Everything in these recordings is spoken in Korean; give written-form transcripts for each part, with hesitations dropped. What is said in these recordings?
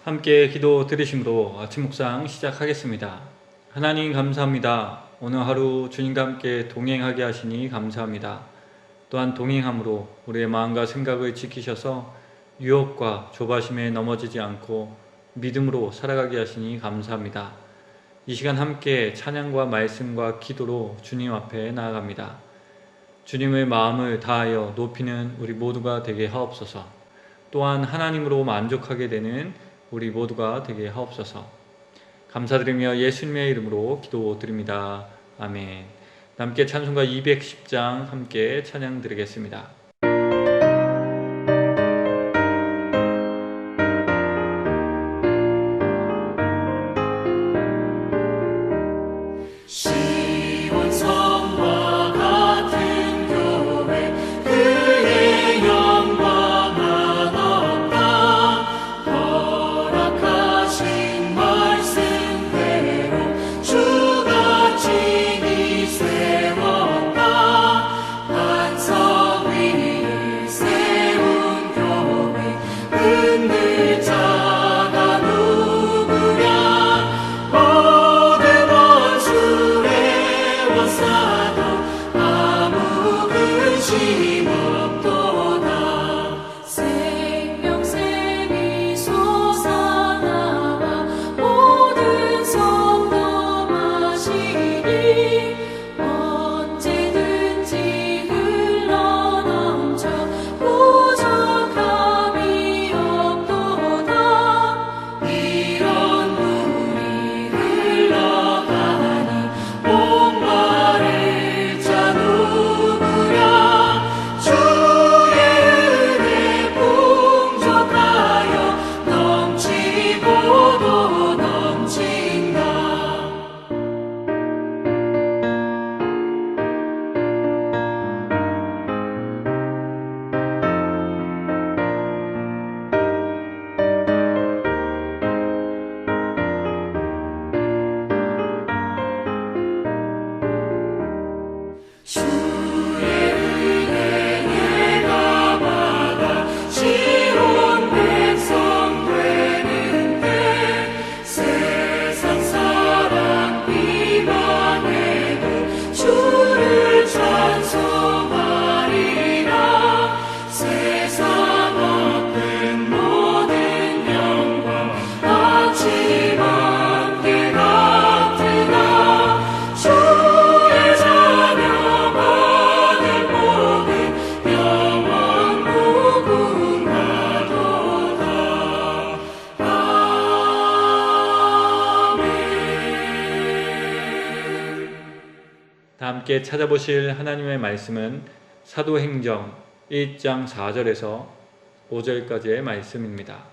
함께 기도 드리심으로 아침 묵상 시작하겠습니다. 하나님 감사합니다. 오늘 하루 주님과 함께 동행하게 하시니 감사합니다. 또한 동행함으로 우리의 마음과 생각을 지키셔서 유혹과 조바심에 넘어지지 않고 믿음으로 살아가게 하시니 감사합니다. 이 시간 함께 찬양과 말씀과 기도로 주님 앞에 나아갑니다. 주님의 마음을 다하여 높이는 우리 모두가 되게 하옵소서. 또한 하나님으로 만족하게 되는 우리 모두가 되게 하옵소서. 감사드리며 예수님의 이름으로 기도드립니다. 아멘. 함께 찬송가 210장 함께 찬양 드리겠습니다. 함께 찾아보실 하나님의 말씀은 사도행전 1장 4절에서 5절까지의 말씀입니다.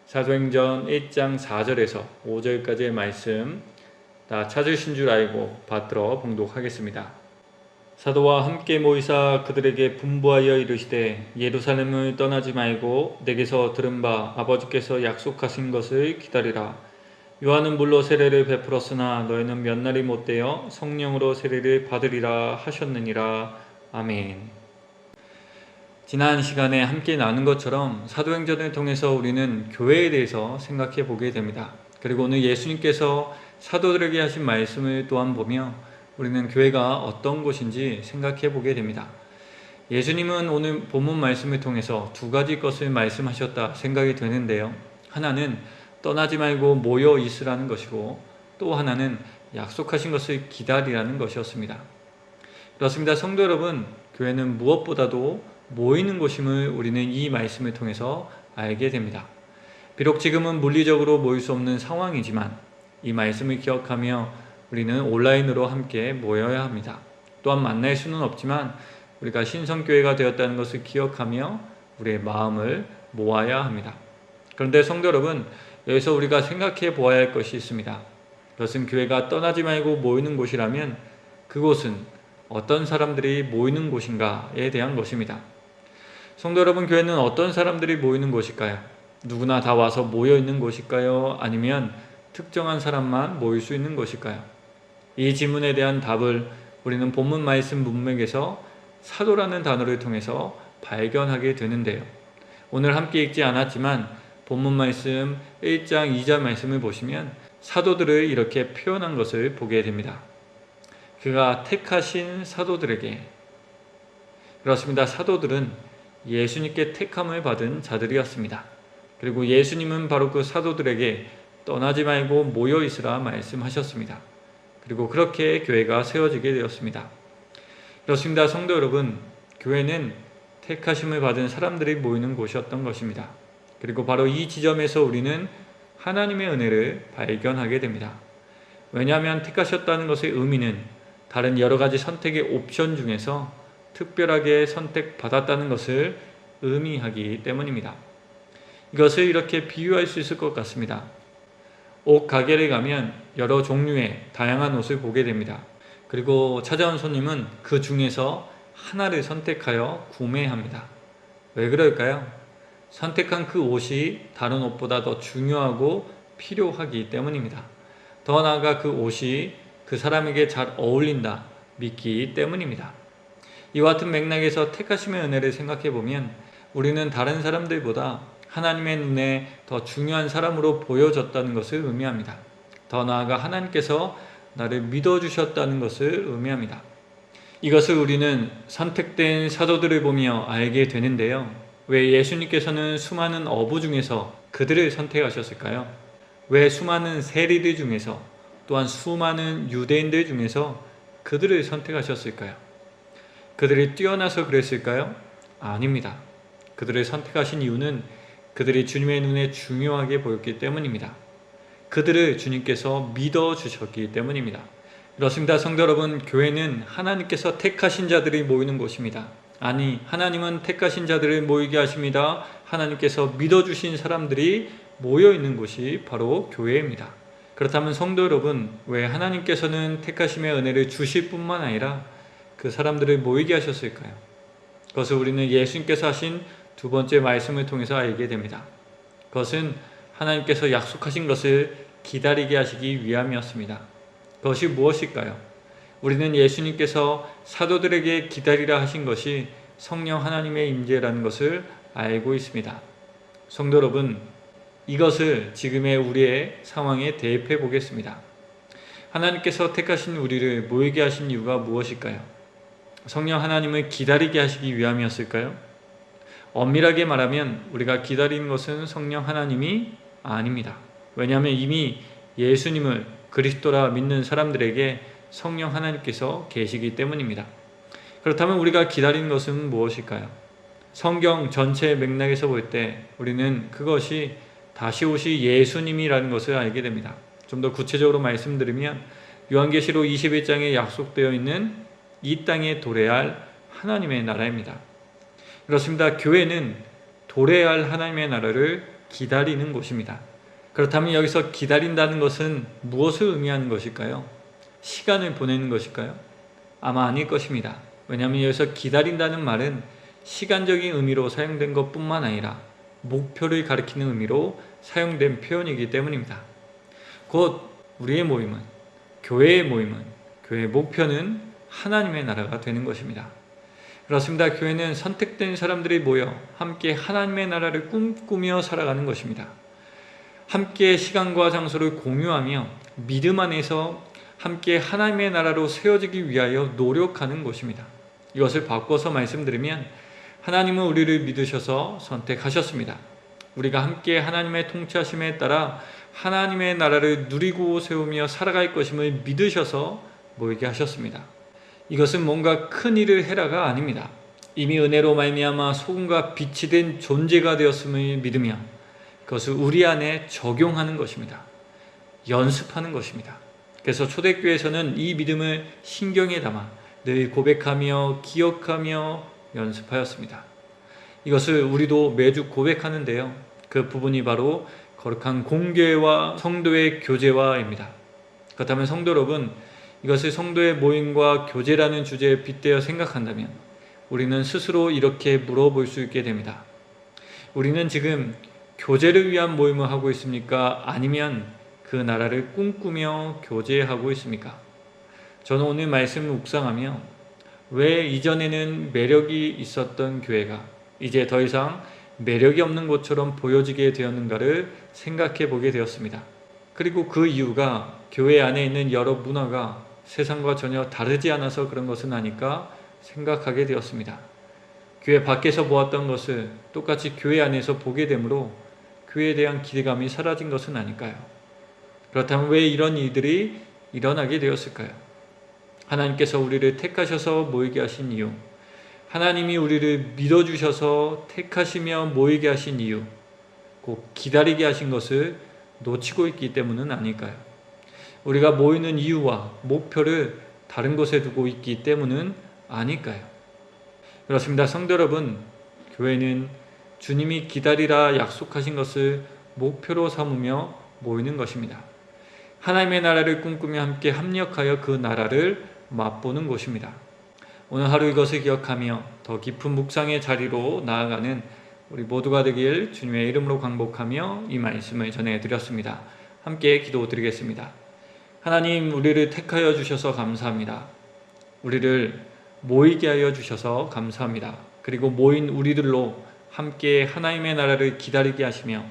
사도행전 1장 4절에서 5절까지의 말씀 다 찾으신 줄 알고 받들어 봉독하겠습니다. 사도와 함께 모이사 그들에게 분부하여 이르시되 예루살렘을 떠나지 말고 내게서 들은 바 아버지께서 약속하신 것을 기다리라. 요한은 물로 세례를 베풀었으나 너희는 몇 날이 못되어 성령으로 세례를 받으리라 하셨느니라. 아멘. 지난 시간에 함께 나눈 것처럼 사도행전을 통해서 우리는 교회에 대해서 생각해 보게 됩니다. 그리고 오늘 예수님께서 사도들에게 하신 말씀을 또한 보며 우리는 교회가 어떤 곳인지 생각해 보게 됩니다. 예수님은 오늘 본문 말씀을 통해서 두 가지 것을 말씀하셨다 생각이 되는데요. 하나는 떠나지 말고 모여 있으라는 것이고 또 하나는 약속하신 것을 기다리라는 것이었습니다. 그렇습니다. 성도 여러분, 교회는 무엇보다도 모이는 곳임을 우리는 이 말씀을 통해서 알게 됩니다. 비록 지금은 물리적으로 모일 수 없는 상황이지만 이 말씀을 기억하며 우리는 온라인으로 함께 모여야 합니다. 또한 만날 수는 없지만 우리가 신성교회가 되었다는 것을 기억하며 우리의 마음을 모아야 합니다. 그런데 성도 여러분, 여기서 우리가 생각해 보아야 할 것이 있습니다. 그것은 교회가 떠나지 말고 모이는 곳이라면 그곳은 어떤 사람들이 모이는 곳인가에 대한 것입니다. 성도 여러분, 교회는 어떤 사람들이 모이는 곳일까요? 누구나 다 와서 모여 있는 곳일까요? 아니면 특정한 사람만 모일 수 있는 곳일까요? 이 질문에 대한 답을 우리는 본문 말씀 문맥에서 사도라는 단어를 통해서 발견하게 되는데요. 오늘 함께 읽지 않았지만 본문 말씀 1장 2절 말씀을 보시면 사도들을 이렇게 표현한 것을 보게 됩니다. 그가 택하신 사도들에게. 그렇습니다. 사도들은 예수님께 택함을 받은 자들이었습니다. 그리고 예수님은 바로 그 사도들에게 떠나지 말고 모여 있으라 말씀하셨습니다. 그리고 그렇게 교회가 세워지게 되었습니다. 그렇습니다. 성도 여러분, 교회는 택하심을 받은 사람들이 모이는 곳이었던 것입니다. 그리고 바로 이 지점에서 우리는 하나님의 은혜를 발견하게 됩니다. 왜냐하면 택하셨다는 것의 의미는 다른 여러 가지 선택의 옵션 중에서 특별하게 선택받았다는 것을 의미하기 때문입니다. 이것을 이렇게 비유할 수 있을 것 같습니다. 옷 가게를 가면 여러 종류의 다양한 옷을 보게 됩니다. 그리고 찾아온 손님은 그 중에서 하나를 선택하여 구매합니다. 왜 그럴까요? 선택한 그 옷이 다른 옷보다 더 중요하고 필요하기 때문입니다. 더 나아가 그 옷이 그 사람에게 잘 어울린다 믿기 때문입니다. 이와 같은 맥락에서 택하심의 은혜를 생각해 보면 우리는 다른 사람들보다 하나님의 눈에 더 중요한 사람으로 보여졌다는 것을 의미합니다. 더 나아가 하나님께서 나를 믿어주셨다는 것을 의미합니다. 이것을 우리는 선택된 사도들을 보며 알게 되는데요. 왜 예수님께서는 수많은 어부 중에서 그들을 선택하셨을까요? 왜 수많은 세리들 중에서 또한 수많은 유대인들 중에서 그들을 선택하셨을까요? 그들이 뛰어나서 그랬을까요? 아닙니다. 그들을 선택하신 이유는 그들이 주님의 눈에 중요하게 보였기 때문입니다. 그들을 주님께서 믿어주셨기 때문입니다. 그렇습니다. 성도 여러분, 교회는 하나님께서 택하신 자들이 모이는 곳입니다. 아니, 하나님은 택하신 자들을 모이게 하십니다. 하나님께서 믿어주신 사람들이 모여있는 곳이 바로 교회입니다. 그렇다면 성도 여러분, 왜 하나님께서는 택하심의 은혜를 주실 뿐만 아니라 그 사람들을 모이게 하셨을까요? 그것을 우리는 예수님께서 하신 두 번째 말씀을 통해서 알게 됩니다. 그것은 하나님께서 약속하신 것을 기다리게 하시기 위함이었습니다. 그것이 무엇일까요? 우리는 예수님께서 사도들에게 기다리라 하신 것이 성령 하나님의 임재라는 것을 알고 있습니다. 성도 여러분, 이것을 지금의 우리의 상황에 대입해 보겠습니다. 하나님께서 택하신 우리를 모이게 하신 이유가 무엇일까요? 성령 하나님을 기다리게 하시기 위함이었을까요? 엄밀하게 말하면 우리가 기다리는 것은 성령 하나님이 아닙니다. 왜냐하면 이미 예수님을 그리스도라 믿는 사람들에게 성령 하나님께서 계시기 때문입니다. 그렇다면 우리가 기다리는 것은 무엇일까요? 성경 전체 맥락에서 볼 때 우리는 그것이 다시 오실 예수님이라는 것을 알게 됩니다. 좀 더 구체적으로 말씀드리면 요한계시록 21장에 약속되어 있는 이 땅에 도래할 하나님의 나라입니다. 그렇습니다. 교회는 도래할 하나님의 나라를 기다리는 곳입니다. 그렇다면 여기서 기다린다는 것은 무엇을 의미하는 것일까요? 시간을 보내는 것일까요? 아마 아닐 것입니다. 왜냐하면 여기서 기다린다는 말은 시간적인 의미로 사용된 것뿐만 아니라 목표를 가리키는 의미로 사용된 표현이기 때문입니다. 곧 우리의 모임은, 교회의 모임은, 교회의 목표는 하나님의 나라가 되는 것입니다. 그렇습니다. 교회는 선택된 사람들이 모여 함께 하나님의 나라를 꿈꾸며 살아가는 것입니다. 함께 시간과 장소를 공유하며 믿음 안에서 함께 하나님의 나라로 세워지기 위하여 노력하는 곳입니다. 이것을 바꿔서 말씀드리면 하나님은 우리를 믿으셔서 선택하셨습니다. 우리가 함께 하나님의 통치하심에 따라 하나님의 나라를 누리고 세우며 살아갈 것임을 믿으셔서 모이게 하셨습니다. 이것은 뭔가 큰 일을 해라가 아닙니다. 이미 은혜로 말미암아 소금과 빛이 된 존재가 되었음을 믿으며 그것을 우리 안에 적용하는 것입니다. 연습하는 것입니다. 그래서 초대교회에서는 이 믿음을 신경에 담아 늘 고백하며 기억하며 연습하였습니다. 이것을 우리도 매주 고백하는데요. 그 부분이 바로 거룩한 공교회와 성도의 교제와입니다. 그렇다면 성도 여러분, 이것을 성도의 모임과 교제라는 주제에 빗대어 생각한다면 우리는 스스로 이렇게 물어볼 수 있게 됩니다. 우리는 지금 교제를 위한 모임을 하고 있습니까? 아니면 그 나라를 꿈꾸며 교제하고 있습니까? 저는 오늘 말씀을 묵상하며 왜 이전에는 매력이 있었던 교회가 이제 더 이상 매력이 없는 것처럼 보여지게 되었는가를 생각해 보게 되었습니다. 그리고 그 이유가 교회 안에 있는 여러 문화가 세상과 전혀 다르지 않아서 그런 것은 아닐까 생각하게 되었습니다. 교회 밖에서 보았던 것을 똑같이 교회 안에서 보게 되므로 교회에 대한 기대감이 사라진 것은 아닐까요? 그렇다면 왜 이런 일들이 일어나게 되었을까요? 하나님께서 우리를 택하셔서 모이게 하신 이유, 하나님이 우리를 믿어주셔서 택하시며 모이게 하신 이유, 꼭 기다리게 하신 것을 놓치고 있기 때문은 아닐까요? 우리가 모이는 이유와 목표를 다른 곳에 두고 있기 때문은 아닐까요? 그렇습니다. 성도 여러분, 교회는 주님이 기다리라 약속하신 것을 목표로 삼으며 모이는 것입니다. 하나님의 나라를 꿈꾸며 함께 합력하여 그 나라를 맛보는 곳입니다. 오늘 하루 이것을 기억하며 더 깊은 묵상의 자리로 나아가는 우리 모두가 되길 주님의 이름으로 강복하며 이 말씀을 전해드렸습니다. 함께 기도드리겠습니다. 하나님, 우리를 택하여 주셔서 감사합니다. 우리를 모이게 하여 주셔서 감사합니다. 그리고 모인 우리들로 함께 하나님의 나라를 기다리게 하시며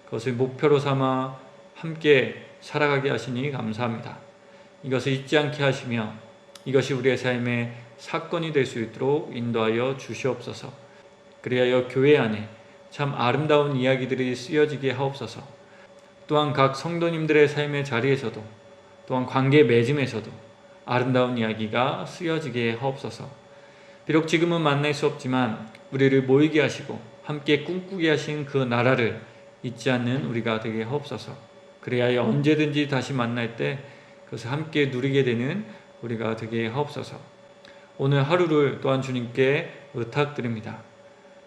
그것을 목표로 삼아 함께 살아가게 하시니 감사합니다. 이것을 잊지 않게 하시며 이것이 우리의 삶의 사건이 될 수 있도록 인도하여 주시옵소서. 그리하여 교회 안에 참 아름다운 이야기들이 쓰여지게 하옵소서. 또한 각 성도님들의 삶의 자리에서도 또한 관계 맺음에서도 아름다운 이야기가 쓰여지게 하옵소서. 비록 지금은 만날 수 없지만 우리를 모이게 하시고 함께 꿈꾸게 하신 그 나라를 잊지 않는 우리가 되게 하옵소서. 그래야 언제든지 다시 만날 때 그것을 함께 누리게 되는 우리가 되게 하옵소서. 오늘 하루를 또한 주님께 의탁드립니다.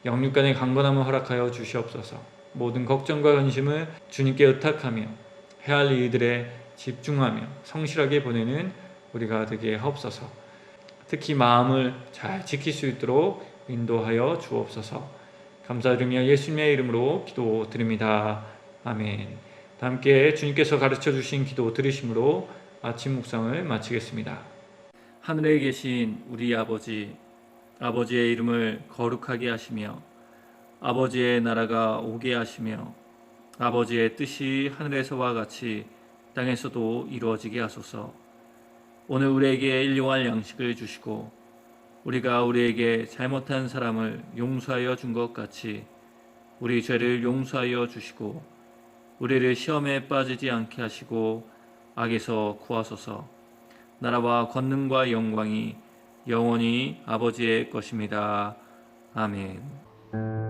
영육간의 강건함을 허락하여 주시옵소서. 모든 걱정과 근심을 주님께 의탁하며 해야 할 일들에 집중하며 성실하게 보내는 우리가 되게 하옵소서. 특히 마음을 잘 지킬 수 있도록 인도하여 주옵소서. 감사드리며 예수님의 이름으로 기도드립니다. 아멘. 함께 주님께서 가르쳐 주신 기도 들으심으로 아침 묵상을 마치겠습니다. 하늘에 계신 우리 아버지, 아버지의 이름을 거룩하게 하시며 아버지의 나라가 오게 하시며 아버지의 뜻이 하늘에서와 같이 땅에서도 이루어지게 하소서. 오늘 우리에게 일용할 양식을 주시고 우리가 우리에게 잘못한 사람을 용서하여 준 것 같이 우리 죄를 용서하여 주시고 우리를 시험에 빠지지 않게 하시고 악에서 구하소서. 나라와 권능과 영광이 영원히 아버지의 것입니다. 아멘.